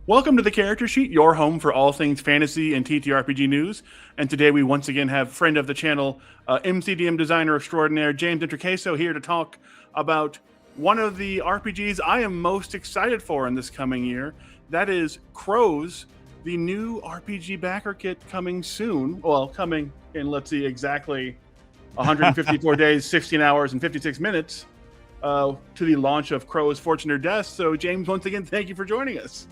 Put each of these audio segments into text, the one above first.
Welcome to the Character Sheet, your home for all things fantasy and TTRPG news. And today we once again have friend of the channel, MCDM designer extraordinaire, James Introcaso, here to talk about one of the RPGs I am most excited for in this coming year. That is Crows, the new RPG backer kit coming soon. Well, coming in, let's see, exactly 154 days, 16 hours, and 56 minutes to the launch of Crows Fortune or Death. So, James, once again, thank you for joining us.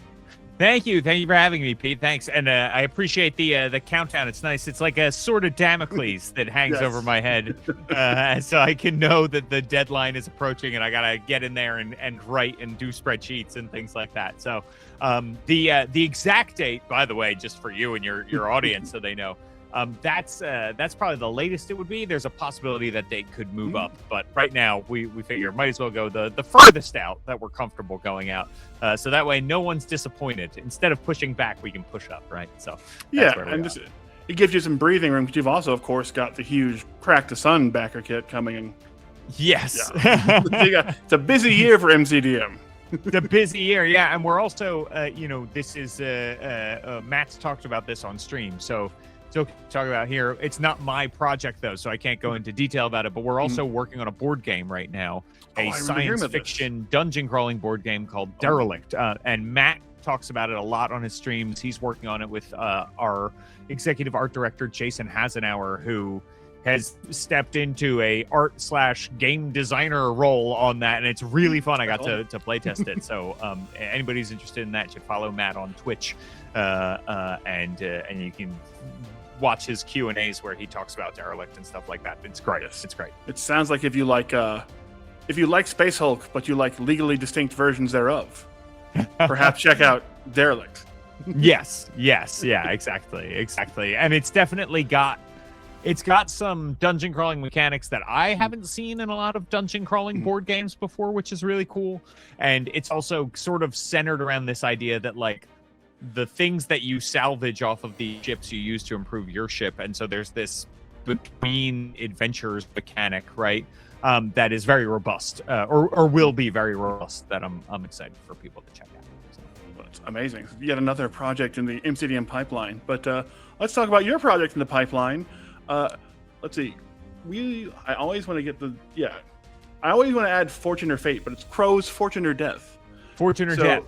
Thank you for having me, Pete. Thanks, and I appreciate the countdown. It's nice. It's like a sword of Damocles that hangs over my head, so I can know that the deadline is approaching, and I gotta get in there and write and do spreadsheets and things like that. So, the exact date, by the way, just for you and your audience, so they know. That's probably the latest it would be. There's a possibility that date could move up, but right now we figure might as well go the furthest out that we're comfortable going out, so that way no one's disappointed. Instead of pushing back, we can push up, right? So yeah, and it gives you some breathing room because you've also, of course, got the huge Crack the Sun backer kit coming in. Yes, yeah. It's a busy year for MCDM. The busy year, yeah, and we're also, this is Matt's talked about this on stream, so. So talk about here. It's not my project though, so I can't go into detail about it. But we're also working on a board game right now, a science fiction dungeon crawling board game called Derelict. And Matt talks about it a lot on his streams. He's working on it with our executive art director Jason Hasenauer, who has stepped into a art/game designer role on that, and it's really fun. I got to play test it. So anybody who's interested in that should follow Matt on Twitch, and you can watch his Q&As where he talks about Derelict and stuff like that. It's great. Yes. It's great. It sounds like if you like Space Hulk, but you like legally distinct versions thereof, perhaps check out Derelict. yes, yeah, exactly. And it's definitely got some dungeon crawling mechanics that I haven't seen in a lot of dungeon crawling board games before, which is really cool. And it's also sort of centered around this idea that like the things that you salvage off of the ships you use to improve your ship. And so there's this between adventures mechanic, right? That is very robust, or will be very robust, that I'm excited for people to check out. So. Well, it's amazing. Yet another project in the MCDM pipeline. But let's talk about your project in the pipeline. Let's see. I always want to add Fortune or Fate, but it's Crows Fortune or Death. Fortune or Death,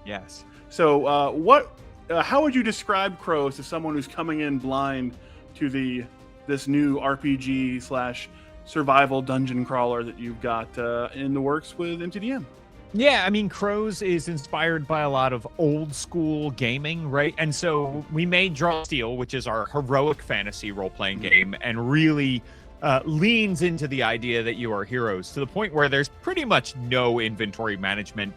yes. So, how would you describe Crows to someone who's coming in blind to this new RPG/survival dungeon crawler that you've got in the works with MCDM? Yeah, I mean, Crows is inspired by a lot of old school gaming, right? And so we made Draw Steel, which is our heroic fantasy role-playing game, and really leans into the idea that you are heroes to the point where there's pretty much no inventory management.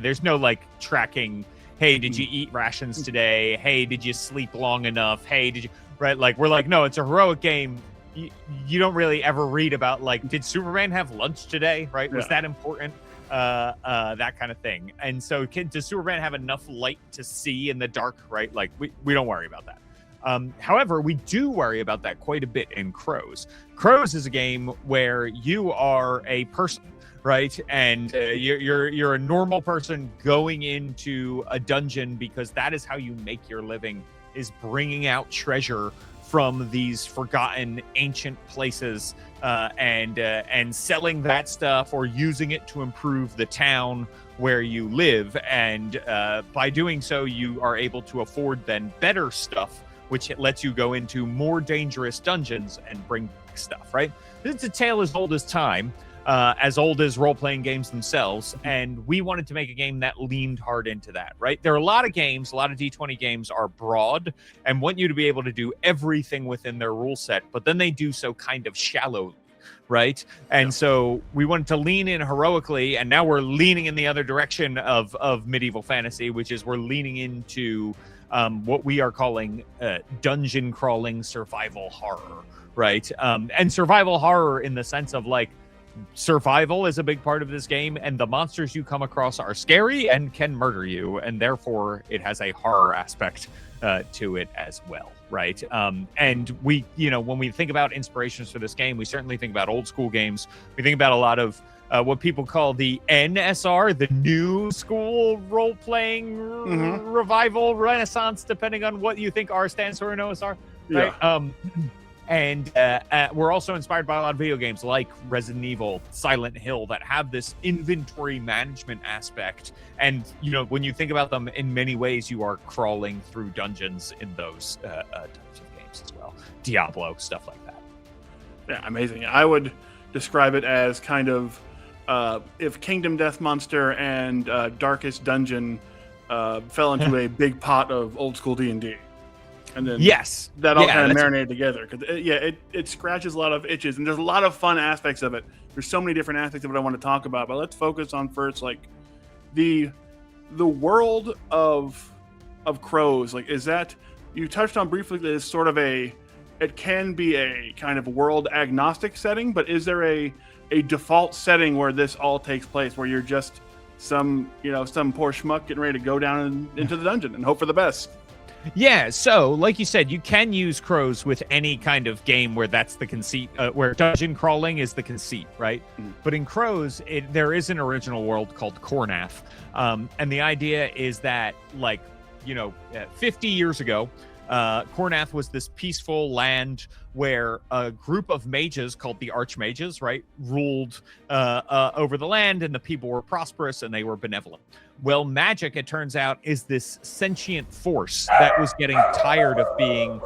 There's no like tracking. Hey, did you eat rations today? Hey, did you sleep long enough? Hey, did you, right? Like, we're like, no, it's a heroic game. You don't really ever read about like, did Superman have lunch today? Right? Was that important? That kind of thing. And so does Superman have enough light to see in the dark? Right? Like we don't worry about that. However, we do worry about that quite a bit in Crows. Crows is a game where you are a person, right? And you're a normal person going into a dungeon because that is how you make your living, is bringing out treasure from these forgotten ancient places and selling that stuff or using it to improve the town where you live. And by doing so, you are able to afford then better stuff, which lets you go into more dangerous dungeons and bring back stuff, right? It's a tale as old as time, as old as role-playing games themselves, and we wanted to make a game that leaned hard into that, right? There are a lot of D20 games are broad and want you to be able to do everything within their rule set, but then they do so kind of shallowly, right? And so we wanted to lean in heroically, and now we're leaning in the other direction of medieval fantasy, which is we're leaning into what we are calling dungeon crawling survival horror, right? And survival horror in the sense of like survival is a big part of this game, and the monsters you come across are scary and can murder you, and therefore it has a horror aspect to it as well, right? And we, when we think about inspirations for this game, we certainly think about old school games. We think about a lot of what people call the NSR, the New School Role Playing Revival Renaissance, depending on what you think R stands for in OSR. Right? Yeah. And we're also inspired by a lot of video games like Resident Evil, Silent Hill, that have this inventory management aspect. And, you know, when you think about them, in many ways, you are crawling through dungeons in those types of games as well. Diablo, stuff like that. Yeah, amazing. I would describe it as kind of if Kingdom Death Monster and Darkest Dungeon fell into a big pot of old school D&D. And then that all kind of marinated together. Because it scratches a lot of itches, and there's a lot of fun aspects of it. There's so many different aspects of it I want to talk about, but let's focus on first, like the world of Crows. Like, is that, you touched on briefly that it's sort of it can be a kind of world agnostic setting, but is there a default setting where this all takes place, where you're just some poor schmuck getting ready to go down into the dungeon and hope for the best? Yeah, so like you said, you can use Crows with any kind of game where that's the conceit, where dungeon crawling is the conceit, right? But in Crows, there is an original world called Cornath, and the idea is that, 50 years ago, Cornath was this peaceful land where a group of mages called the Archmages, right, ruled over the land, and the people were prosperous and they were benevolent. Well, magic, it turns out, is this sentient force that was getting tired of being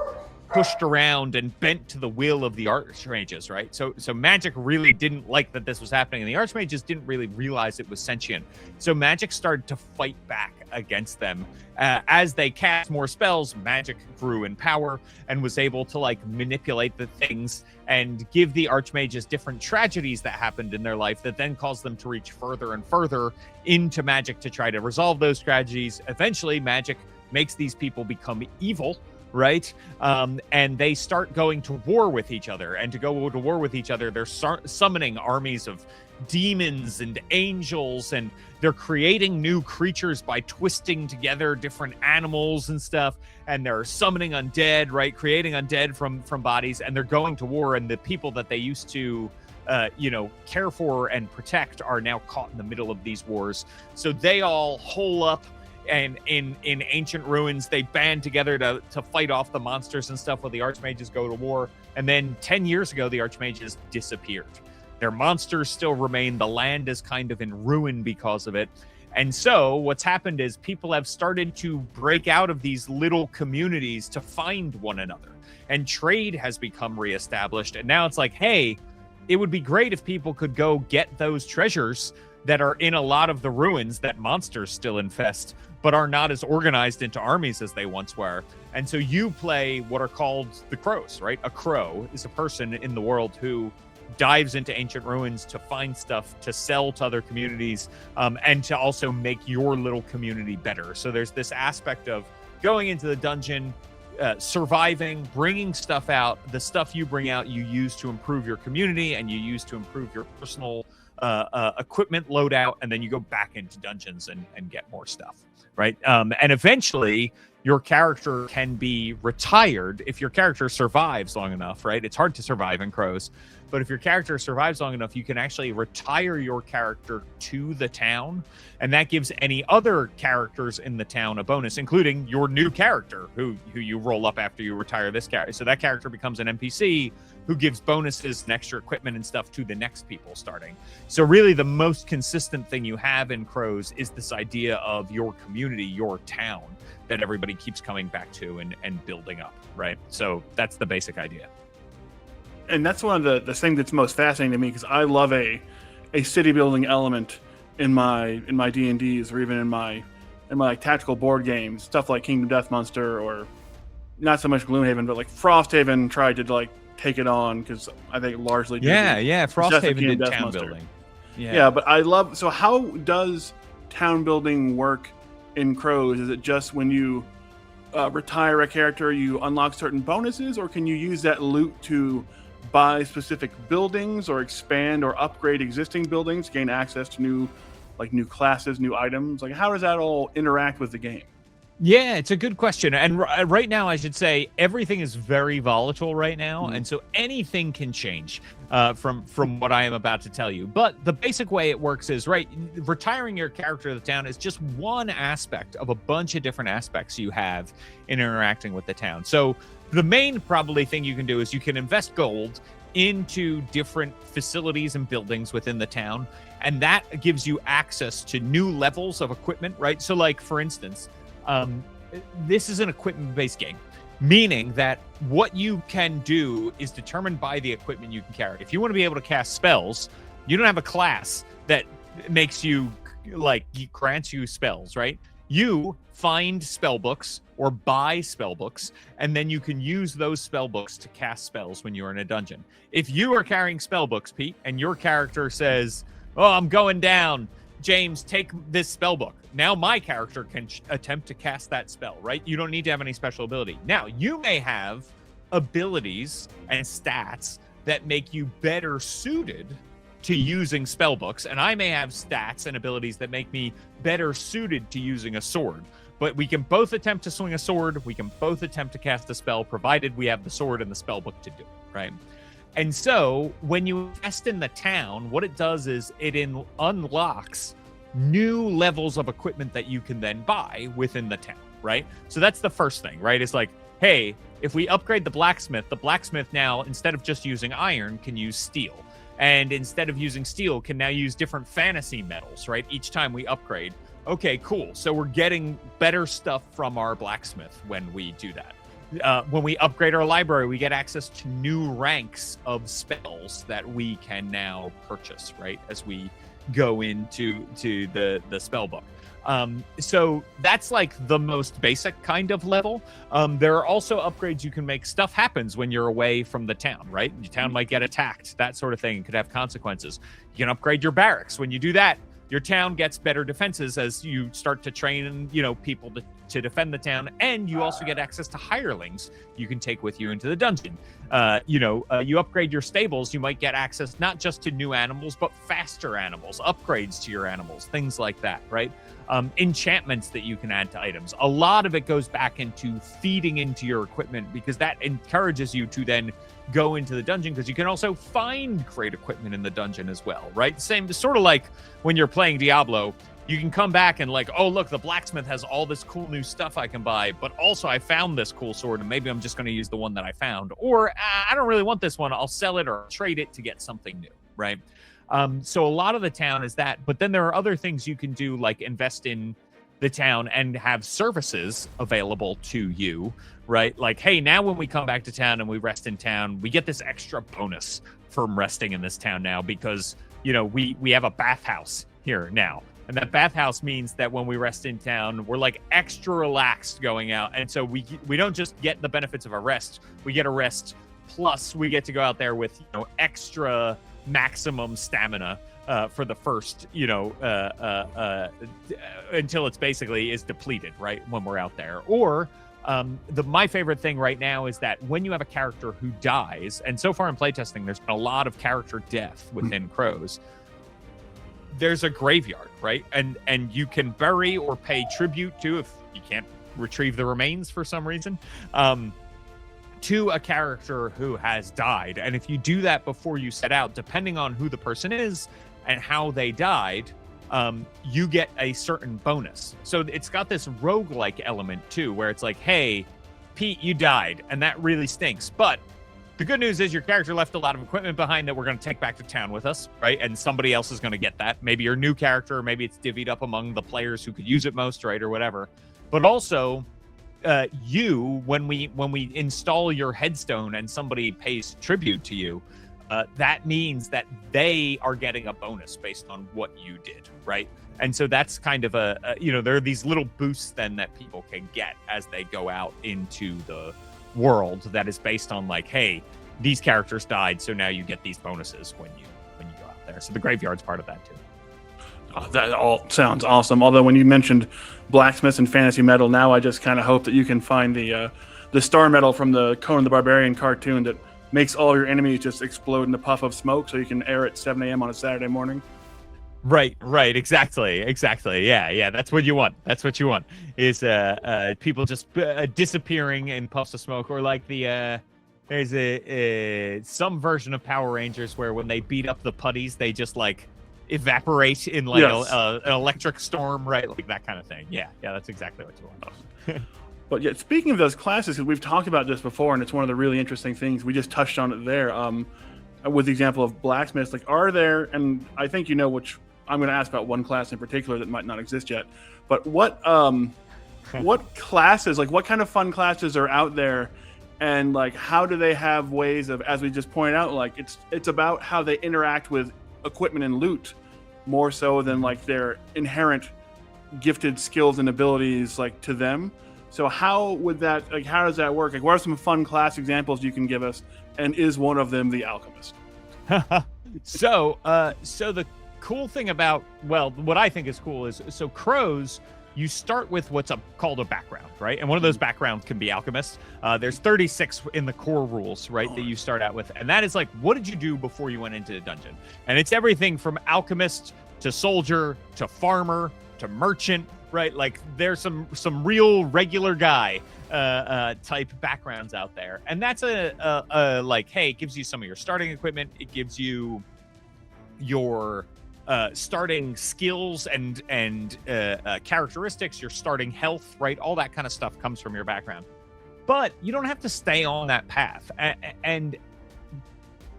pushed around and bent to the will of the Archmages, right? So magic really didn't like that this was happening, and the Archmages didn't really realize it was sentient. So magic started to fight back against them. As they cast more spells, magic grew in power and was able to manipulate the things and give the Archmages different tragedies that happened in their life that then caused them to reach further and further into magic to try to resolve those tragedies. Eventually, magic makes these people become evil, right? And they start going to war with each other. And to go to war with each other, they're summoning armies of demons and angels, and they're creating new creatures by twisting together different animals and stuff. And they're summoning undead, right? Creating undead from bodies, and they're going to war. And the people that they used to care for and protect are now caught in the middle of these wars. So they all hole up, and in ancient ruins, they band together to fight off the monsters and stuff while the Archmages go to war. And then 10 years ago, the Archmages disappeared. Their monsters still remain. The land is kind of in ruin because of it. And so what's happened is people have started to break out of these little communities to find one another. And trade has become reestablished. And now it's like, hey, it would be great if people could go get those treasures that are in a lot of the ruins that monsters still infest, but are not as organized into armies as they once were. And so you play what are called the Crows, right? A crow is a person in the world who dives into ancient ruins to find stuff to sell to other communities, and to also make your little community better. So there's this aspect of going into the dungeon, surviving, bringing stuff out. The stuff you bring out, you use to improve your community, and you use to improve your personal equipment loadout, and then you go back into dungeons and get more stuff, right? And eventually your character can be retired if your character survives long enough, right? It's hard to survive in Crows, but if your character survives long enough, you can actually retire your character to the town, and that gives any other characters in the town a bonus, including your new character who you roll up after you retire this character. So that character becomes an NPC who gives bonuses and extra equipment and stuff to the next people starting. So really the most consistent thing you have in Crows is this idea of your community, your town, that everybody keeps coming back to and building up, right? So that's the basic idea. And that's one of the things that's most fascinating to me, because I love a city building element in my D&Ds, or even in my tactical board games, stuff like Kingdom Death Monster, or not so much Gloomhaven, but like Frosthaven tried to take it on, because I think largely Frosthaven did town building. Yeah, but I love. So how does town building work in Crows? Is it just when you retire a character, you unlock certain bonuses, or can you use that loot to buy specific buildings or expand or upgrade existing buildings, gain access to new classes, new items? Like, how does that all interact with the game? Yeah, it's a good question. And right now, I should say everything is very volatile right now, and so anything can change from what I am about to tell you. But the basic way it works is retiring your character to the town is just one aspect of a bunch of different aspects you have in interacting with the town. So the main probably thing you can do is you can invest gold into different facilities and buildings within the town, and that gives you access to new levels of equipment, right? So, like for instance. This is an equipment-based game, meaning that what you can do is determined by the equipment you can carry. If you want to be able to cast spells, you don't have a class that makes you, grants you spells, right? You find spell books or buy spell books, and then you can use those spell books to cast spells when you're in a dungeon. If you are carrying spell books, Pete, and your character says, "Oh, I'm going down. James, take this spell book." Now my character can attempt to cast that spell, right? You don't need to have any special ability. Now, you may have abilities and stats that make you better suited to using spell books, and I may have stats and abilities that make me better suited to using a sword. But we can both attempt to swing a sword. We can both attempt to cast a spell, provided we have the sword and the spell book to do it, right? And so when you invest in the town, what it does is it unlocks new levels of equipment that you can then buy within the town, right? So that's the first thing, right? It's like, hey, if we upgrade the blacksmith now, instead of just using iron, can use steel. And instead of using steel, can now use different fantasy metals, right? Each time we upgrade. Okay, cool. So we're getting better stuff from our blacksmith when we do that. When we upgrade our library, we get access to new ranks of spells that we can now purchase, right? As we go into the spell book. So that's like the most basic kind of level. There are also upgrades you can make. Stuff happens when you're away from the town, right? Your town might get attacked, that sort of thing. It could have consequences. You can upgrade your barracks. When you do that, your town gets better defenses as you start to train, people to defend the town, and you also get access to hirelings you can take with you into the dungeon. You upgrade your stables, you might get access not just to new animals, but faster animals, upgrades to your animals, things like that, right? Enchantments that you can add to items. A lot of it goes back into feeding into your equipment, because that encourages you to then go into the dungeon, because you can also find great equipment in the dungeon as well, right? Same, sort of like when you're playing Diablo, you can come back and oh, look, the blacksmith has all this cool new stuff I can buy, but also I found this cool sword, and maybe I'm just going to use the one that I found. Or I don't really want this one. I'll sell it or trade it to get something new, right? So a lot of the town is that, but then there are other things you can do, like invest in the town and have services available to you, right? Like, hey, now when we come back to town and we rest in town, we get this extra bonus from resting in this town now, because, we have a bathhouse here now. And that bathhouse means that when we rest in town, we're extra relaxed going out. And so we don't just get the benefits of a rest. We get a rest, plus we get to go out there with, extra maximum stamina for the first, until it's basically is depleted, right, when we're out there. Or my favorite thing right now is that when you have a character who dies, and so far in playtesting, there's been a lot of character death within Crows. There's a graveyard, right? And you can bury or pay tribute to, if you can't retrieve the remains for some reason, to a character who has died. And if you do that before you set out, depending on who the person is and how they died, you get a certain bonus. So it's got this roguelike element too, where it's like, hey, Pete, you died, and that really stinks. But the good news is your character left a lot of equipment behind that we're going to take back to town with us, right? And somebody else is going to get that. Maybe your new character, or maybe it's divvied up among the players who could use it most, right, or whatever. But also, when we install your headstone and somebody pays tribute to you, that means that they are getting a bonus based on what you did, right? And so that's kind of there are these little boosts then that people can get as they go out into the world that is based on hey, these characters died, so now you get these bonuses when you go out there. So the graveyard's part of that too. Oh, that all sounds awesome. Although when you mentioned blacksmith and fantasy metal, now I just kind of hope that you can find the star metal from the Conan the Barbarian cartoon that makes all your enemies just explode in a puff of smoke, so you can air at 7 a.m. on a Saturday morning. Right, exactly. Yeah, that's what you want. That's what you want, is people just disappearing in puffs of smoke, or like there's some version of Power Rangers where when they beat up the putties, they just like evaporate in like Yes. an electric storm, right? Like that kind of thing. Yeah, that's exactly what you want. But yeah, speaking of those classes, 'cause we've talked about this before, and it's one of the really interesting things. We just touched on it there, with the example of blacksmiths. Like, are there? And I think you know which. I'm going to ask about one class in particular that might not exist yet. But what classes, like what kind of fun classes are out there, and like how do they have ways of, as we just pointed out, like it's about how they interact with equipment and loot more so than like their inherent gifted skills and abilities like to them. So how would that, like, how does that work? Like, what are some fun class examples you can give us? And is one of them the alchemist? So the cool thing about, well, what I think is cool is, so Crows, you start with what's called a background, right? And one of those backgrounds can be alchemist. There's 36 in the core rules, right, that you start out with. And that is like, what did you do before you went into the dungeon? And it's everything from alchemist to soldier to farmer to merchant, right? Like there's some real regular guy type backgrounds out there. And that's a like, hey, it gives you some of your starting equipment. It gives you your starting skills and characteristics, your starting health, right? All that kind of stuff comes from your background. But you don't have to stay on that path. And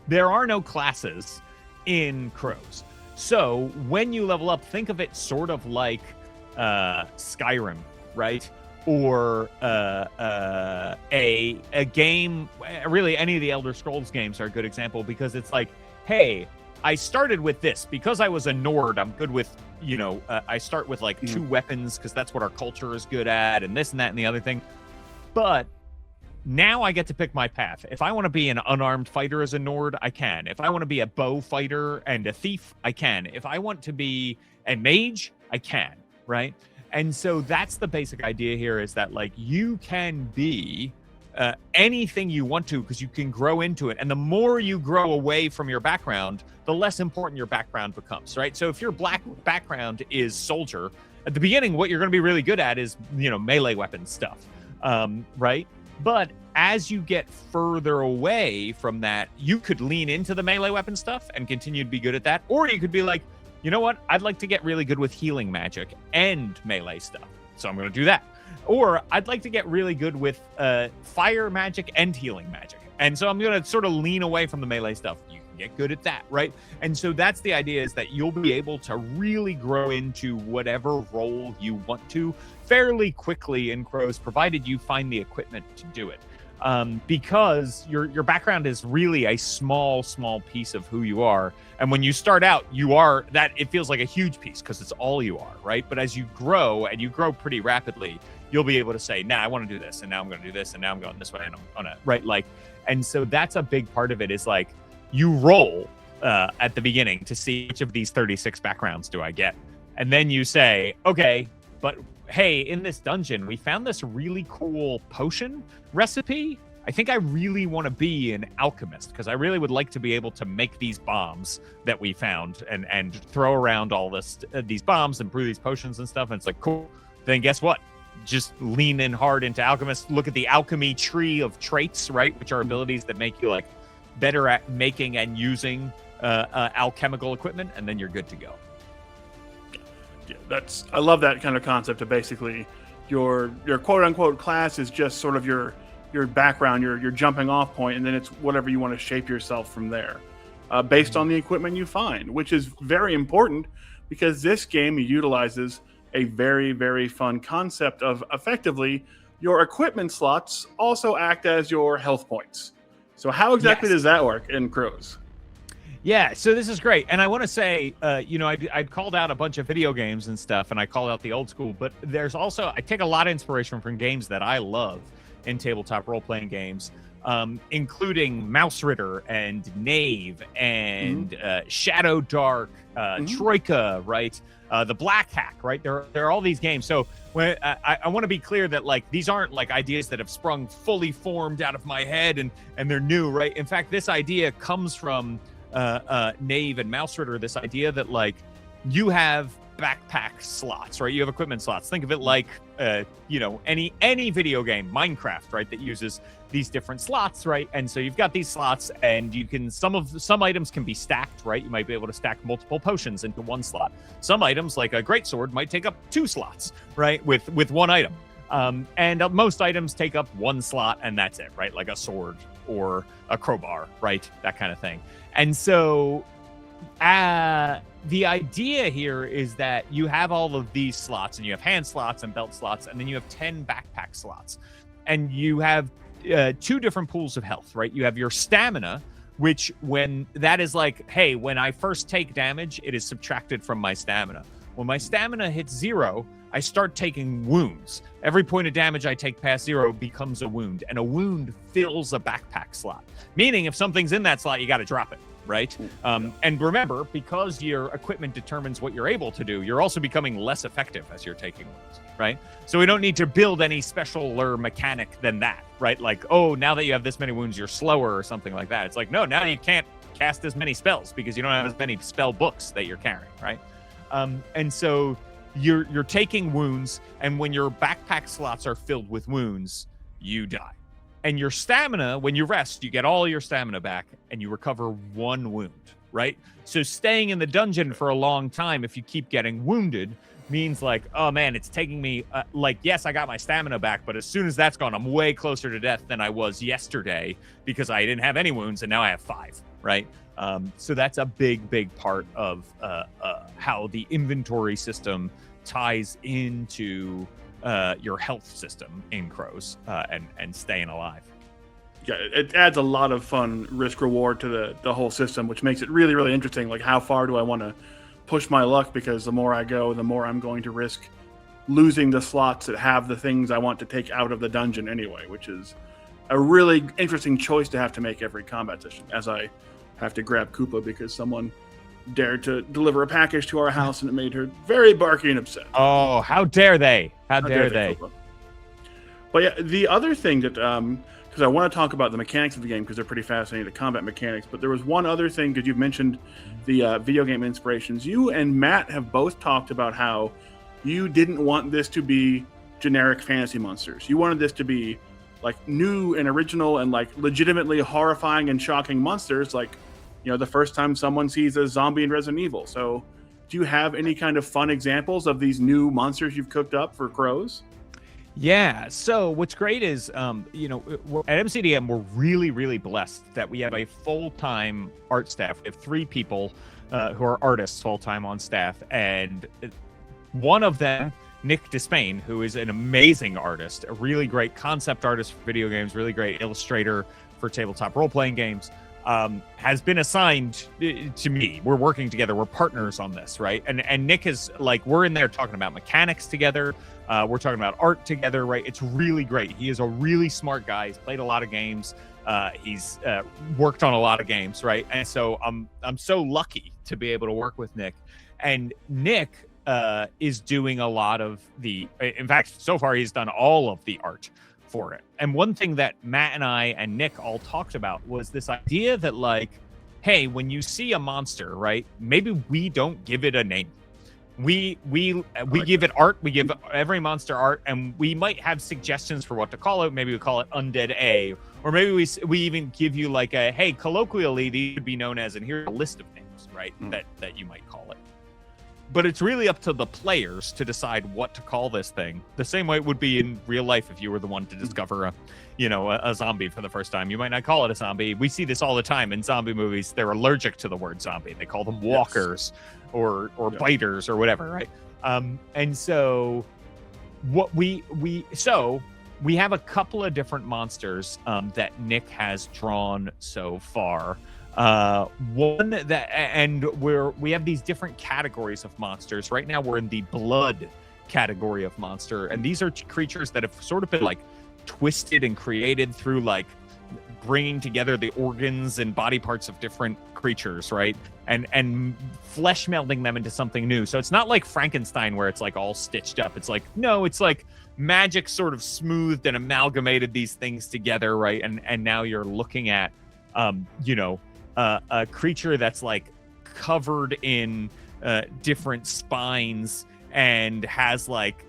there are no classes in Crows. So when you level up, think of it sort of like Skyrim, right? Or a game, really any of the Elder Scrolls games are a good example, because it's like, hey, I started with this because I was a Nord. I'm good with, I start with like 2 weapons because that's what our culture is good at, and this and that and the other thing. But now I get to pick my path. If I want to be an unarmed fighter as a Nord, I can. If I want to be a bow fighter and a thief, I can. If I want to be a mage, I can, right? And so that's the basic idea here, is that like you can be anything you want to, because you can grow into it. And the more you grow away from your background, the less important your background becomes, right? So if your black background is soldier, at the beginning, what you're going to be really good at is, melee weapon stuff, right? But as you get further away from that, you could lean into the melee weapon stuff and continue to be good at that. Or you could be like, you know what? I'd like to get really good with healing magic and melee stuff, so I'm going to do that. Or I'd like to get really good with fire magic and healing magic, and so I'm going to sort of lean away from the melee stuff. You can get good at that, right? And so that's the idea, is that you'll be able to really grow into whatever role you want to fairly quickly in Crows, provided you find the equipment to do it. Because your background is really a small piece of who you are. And when you start out, you are that, it feels like a huge piece because it's all you are, right? But as you grow, and you grow pretty rapidly, you'll be able to say, nah, I want to do this, and now I'm going to do this, and now I'm going this way, and I'm on it, right? Like, and so that's a big part of it, is like, you roll at the beginning to see which of these 36 backgrounds do I get. And then you say, okay, but hey, in this dungeon, we found this really cool potion recipe. I think I really want to be an alchemist, because I really would like to be able to make these bombs that we found and throw around all these bombs and brew these potions and stuff. And it's like, cool. Then guess what? Just lean in hard into alchemist. Look at the alchemy tree of traits, right? Which are abilities that make you like better at making and using alchemical equipment, and then you're good to go. Yeah, I love that kind of concept of basically your quote unquote class is just sort of your background, your jumping off point, and then it's whatever you want to shape yourself from there, based on the equipment you find, which is very important, because this game utilizes a very, very fun concept of effectively your equipment slots also act as your health points. So how exactly does that work in Crows? Yeah, so this is great. And I want to say, I'd called out a bunch of video games and stuff, and I called out the old school, but there's also, I take a lot of inspiration from games that I love in tabletop role-playing games, including Mouse Ritter and Knave and Shadow Dark, Troika, right? The Black Hack, right? There are all these games. So when I want to be clear that like these aren't like ideas that have sprung fully formed out of my head and they're new, right? In fact, this idea comes from Knave and Mouse Ritter, this idea that like you have backpack slots, right? You have equipment slots. Think of it like, any video game, Minecraft, right? That uses these different slots, right? And so you've got these slots, and you can some items can be stacked, right? You might be able to stack multiple potions into one slot. Some items, like a greatsword, might take up 2 slots, right? With one item. And most items take up 1 slot, and that's it, right? Like a sword or a crowbar, right? That kind of thing. And so the idea here is that you have all of these slots, and you have hand slots and belt slots, and then you have 10 backpack slots. And you have 2 different pools of health, right? You have your stamina, which when that is like, hey, when I first take damage, it is subtracted from my stamina. When my stamina hits 0, I start taking wounds. Every point of damage I take past 0 becomes a wound, and a wound fills a backpack slot. Meaning if something's in that slot, you got to drop it, right? And remember, because your equipment determines what you're able to do, you're also becoming less effective as you're taking wounds, right? So we don't need to build any specialer mechanic than that, right? Like, oh, now that you have this many wounds, you're slower or something like that. It's like, no, now you can't cast as many spells because you don't have as many spell books that you're carrying, right? And so you're taking wounds, and when your backpack slots are filled with wounds, you die. And your stamina, when you rest, you get all your stamina back, and you recover 1 wound, right? So staying in the dungeon for a long time, if you keep getting wounded, means like, oh man, it's taking me, yes, I got my stamina back, but as soon as that's gone, I'm way closer to death than I was yesterday because I didn't have any wounds, and now I have 5, right? So that's a big part of how the inventory system ties into your health system in Crows and staying alive. Yeah, it adds a lot of fun risk reward to the whole system, which makes it really, really interesting. Like, how far do I want to push my luck? Because the more I go, the more I'm going to risk losing the slots that have the things I want to take out of the dungeon anyway, which is a really interesting choice to have to make every combat session, as I have to grab Koopa because someone dared to deliver a package to our house, and it made her very barky and upset. Oh, how dare they? How dare they? Koopa. But yeah, the other thing that, because I want to talk about the mechanics of the game because they're pretty fascinating, the combat mechanics, but there was one other thing, because you've mentioned the video game inspirations. You and Matt have both talked about how you didn't want this to be generic fantasy monsters. You wanted this to be like new and original and like legitimately horrifying and shocking monsters, like, you know, the first time someone sees a zombie in Resident Evil. So do you have any kind of fun examples of these new monsters you've cooked up for Crows? Yeah. So what's great is, at MCDM, we're really, really blessed that we have a full-time art staff. We have 3 people who are artists full-time on staff. And one of them, Nick Despain, who is an amazing artist, a really great concept artist for video games, really great illustrator for tabletop role-playing games, has been assigned to me. We're working together. We're partners on this, right? And Nick is like, we're in there talking about mechanics together. We're talking about art together, right? It's really great. He is a really smart guy. He's played a lot of games. He's worked on a lot of games, right? And so I'm so lucky to be able to work with Nick. And Nick is doing a lot of in fact, so far he's done all of the art for it. And one thing that Matt and I and Nick all talked about was this idea that, like, hey, when you see a monster, right, maybe we don't give it a name. We give it art. We give every monster art, and we might have suggestions for what to call it. Maybe we call it Undead A, or maybe we even give you like a, hey, colloquially these could be known as, and here's a list of names, right, that you might call it. But it's really up to the players to decide what to call this thing. The same way it would be in real life if you were the one to discover a zombie for the first time. You might not call it a zombie. We see this all the time in zombie movies. They're allergic to the word zombie. They call them walkers or biters or whatever, right? And so what we have a couple of different monsters that Nick has drawn so far. One that, and we have these different categories of monsters. Right now we're in the blood category of monster, and these are creatures that have sort of been like twisted and created through like bringing together the organs and body parts of different creatures, right, and flesh melding them into something new. So it's not like Frankenstein where it's like all stitched up. It's like, no, it's like magic sort of smoothed and amalgamated these things together, right? And now you're looking at a creature that's like covered in different spines and has like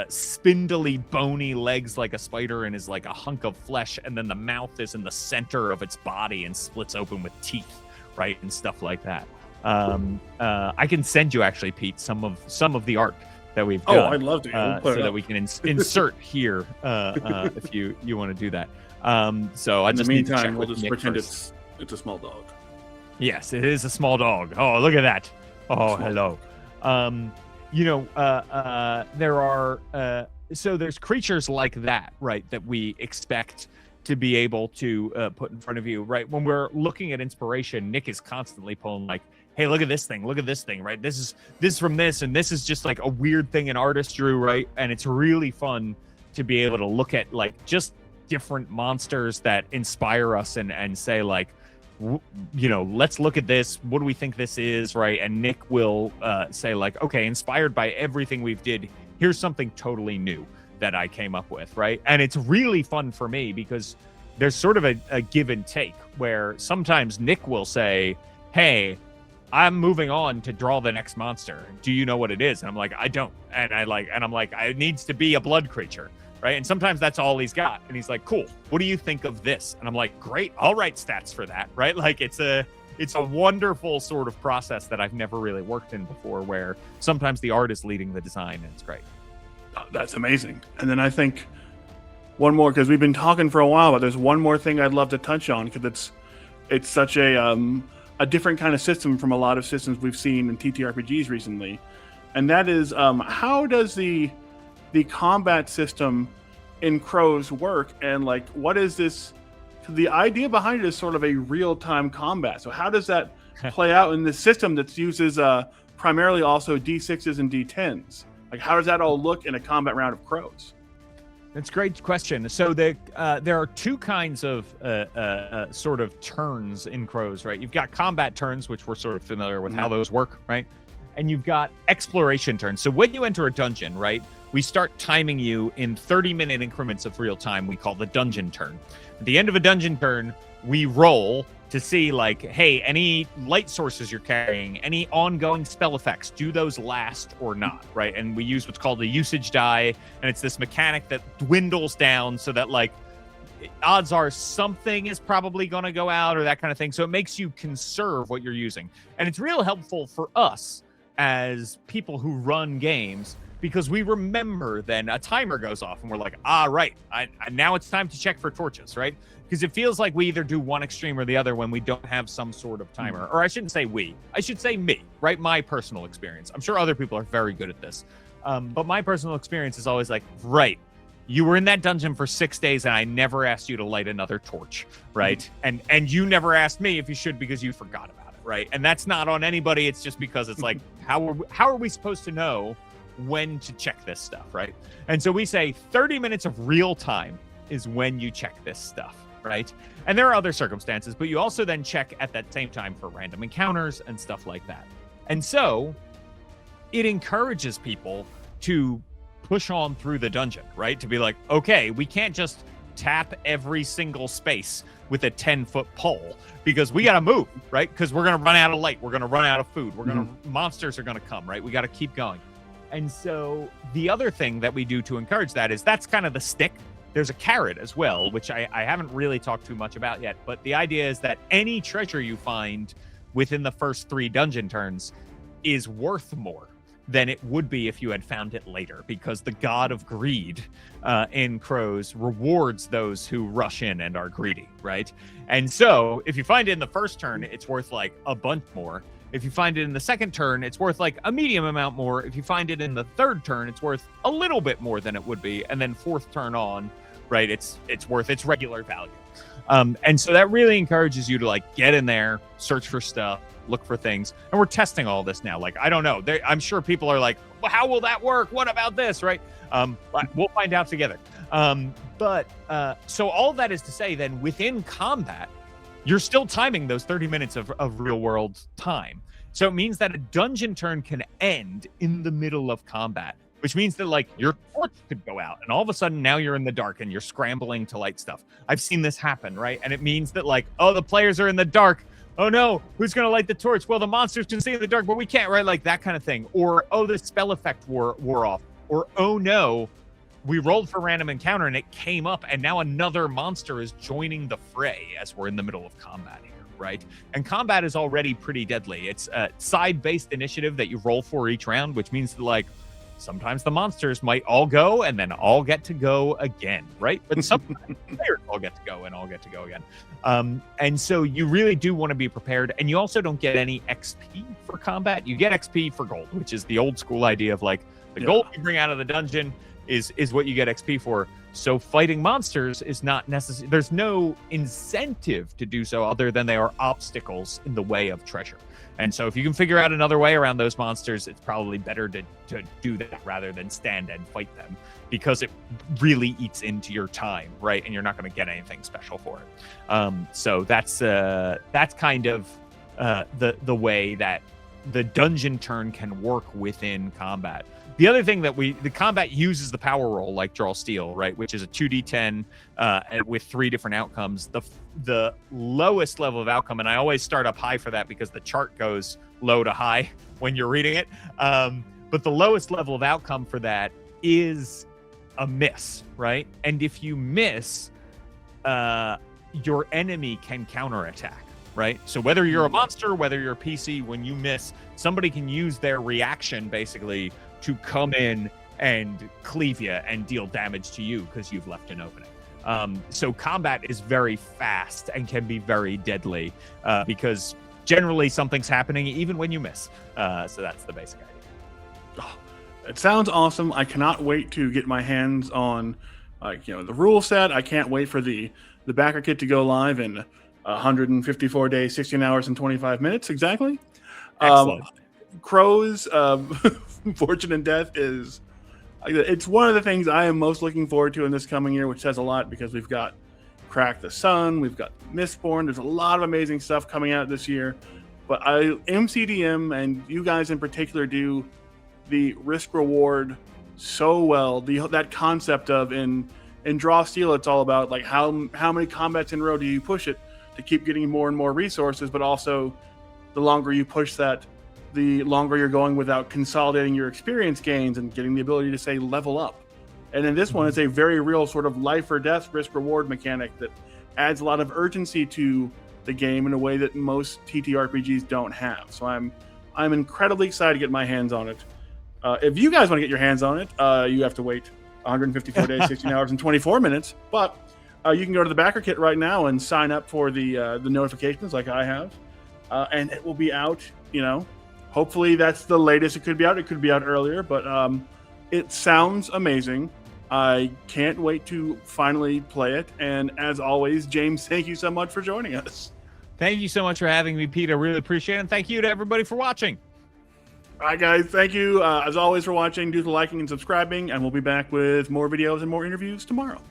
spindly, bony legs like a spider and is like a hunk of flesh. And then the mouth is in the center of its body and splits open with teeth, right? And stuff like that. I can send you actually, Pete, some of the art that we've done. Oh, I'd love to. So that we can insert here if you want to do that. So I just in the meantime, we'll just pretend it's a small dog. Yes, it is a small dog. Oh, look at that. Oh, hello. There are so there's creatures like that, right, that we expect to be able to put in front of you, right? When we're looking at inspiration, Nick is constantly pulling like, hey, look at this thing, right? This is from this, and this is just like a weird thing an artist drew, right? And it's really fun to be able to look at like just different monsters that inspire us and say like, let's look at this. What do we think this is, right? And Nick will say like, okay, inspired by everything we've did, here's something totally new that I came up with, right? And it's really fun for me because there's sort of a give and take where sometimes Nick will say, hey, I'm moving on to draw the next monster. Do you know what it is? And I'm like, I don't. And I'm like, it needs to be a blood creature, right? And sometimes that's all he's got. And he's like, cool. What do you think of this? And I'm like, great. I'll write stats for that, right? Like it's a wonderful sort of process that I've never really worked in before, where sometimes the art is leading the design, and it's great. Oh, that's amazing. And then I think one more, because we've been talking for a while, but there's one more thing I'd love to touch on, because it's such a different kind of system from a lot of systems we've seen in TTRPGs recently, and that is how does the combat system in Crows work, and like what is this? The idea behind it is sort of a real-time combat. So how does that play out in this system that uses primarily also D6s and D10s? Like how does that all look in a combat round of Crows? That's a great question. So there are two kinds of sort of turns in Crows, right? You've got combat turns, which we're sort of familiar with how those work, right? And you've got exploration turns. So when you enter a dungeon, right, we start timing you in 30-minute increments of real time. We call the dungeon turn. At the end of a dungeon turn, we roll to see like, hey, any light sources you're carrying, any ongoing spell effects, do those last or not, right? And we use what's called a usage die, and it's this mechanic that dwindles down so that like odds are something is probably going to go out or that kind of thing. So it makes you conserve what you're using. And it's real helpful for us as people who run games, because we remember then a timer goes off and we're like, right, now it's time to check for torches, right? Because it feels like we either do one extreme or the other when we don't have some sort of timer. Or I shouldn't say we, I should say me, right? My personal experience. I'm sure other people are very good at this. But my personal experience is always like, right, you were in that dungeon for 6 days and I never asked you to light another torch, right? And you never asked me if you should because you forgot about it, right? And that's not on anybody. It's just because it's like, how are we supposed to know when to check this stuff, right? And so we say 30 minutes of real time is when you check this stuff, right? And there are other circumstances, but you also then check at that same time for random encounters and stuff like that. And so it encourages people to push on through the dungeon, right? To be like, okay, we can't just tap every single space with a 10-foot pole because we got to move, right? Because we're going to run out of light. We're going to run out of food. Monsters are going to come, right? We got to keep going. And so the other thing that we do to encourage that is that's kind of the stick. There's a carrot as well, which I haven't really talked too much about yet. But the idea is that any treasure you find within the first 3 dungeon turns is worth more than it would be if you had found it later, because the god of greed in Crows rewards those who rush in and are greedy, right? And so if you find it in the first turn, it's worth like a bunch more. If you find it in the second turn, it's worth like a medium amount more. If you find it in the third turn, it's worth a little bit more than it would be. And then fourth turn on, right, it's worth its regular value. And so that really encourages you to like get in there, search for stuff, look for things. And we're testing all this now. Like, I don't know. I'm sure people are like, well, how will that work? What about this, right? We'll find out together. So all that is to say then within combat, you're still timing those 30 minutes of real world time. So it means that a dungeon turn can end in the middle of combat, which means that like your torch could go out and all of a sudden now you're in the dark and you're scrambling to light stuff. I've seen this happen, right? And it means that like, oh, the players are in the dark. oh no, who's going to light the torch? Well, the monsters can see in the dark, but we can't, right? Like that kind of thing. Or, oh, the spell effect wore off. Or, oh no, we rolled for random encounter and it came up, and now another monster is joining the fray as we're in the middle of combat here, right? And combat is already pretty deadly. It's a side-based initiative that you roll for each round, which means that, like, sometimes the monsters might all go and then all get to go again, right? But sometimes players all get to go and all get to go again. And so you really do want to be prepared. And you also don't get any XP for combat. You get XP for gold, which is the old school idea of like the gold you bring out of the dungeon is what you get XP for. So fighting monsters is not necessary. There's no incentive to do so other than they are obstacles in the way of treasure. And so if you can figure out another way around those monsters, it's probably better to do that rather than stand and fight them, because it really eats into your time, right? And you're not going to get anything special for it. So that's kind of the way that the dungeon turn can work within combat. The other thing that the combat uses the power roll, like Draw Steel, right, which is a 2d10 with 3 different outcomes. The lowest level of outcome, and I always start up high for that because the chart goes low to high when you're reading it. But the lowest level of outcome for that is a miss, right? And if you miss, your enemy can counterattack. Right? So whether you're a monster, whether you're a PC, when you miss, somebody can use their reaction basically to come in and cleave you and deal damage to you because you've left an opening. So combat is very fast and can be very deadly because generally something's happening even when you miss. So that's the basic idea. Oh, it sounds awesome. I cannot wait to get my hands on the rule set. I can't wait for the backer kit to go live in 154 days, 16 hours, and 25 minutes exactly. Excellent. Crows, Fortune and Death it's one of the things I am most looking forward to in this coming year, which says a lot because we've got Crack the Sun, we've got Mistborn. There's a lot of amazing stuff coming out this year. But MCDM and you guys in particular do the risk reward so well. That concept of in Draw Steel, it's all about like how many combats in a row do you push it to keep getting more and more resources, but also the longer you push that, the longer you're going without consolidating your experience gains and getting the ability to, say, level up. And in this one, it's a very real sort of life or death risk-reward mechanic that adds a lot of urgency to the game in a way that most TTRPGs don't have. So I'm incredibly excited to get my hands on it. If you guys want to get your hands on it, you have to wait 154 days, 16 hours, and 24 minutes. But you can go to the backer kit right now and sign up for the notifications like I have. And it will be out, hopefully that's the latest it could be out. It could be out earlier, but it sounds amazing. I can't wait to finally play it. And as always, James, thank you so much for joining us. Thank you so much for having me, Pete. I really appreciate it. And thank you to everybody for watching. All right, guys. Thank you, as always, for watching. Do the liking and subscribing, and we'll be back with more videos and more interviews tomorrow.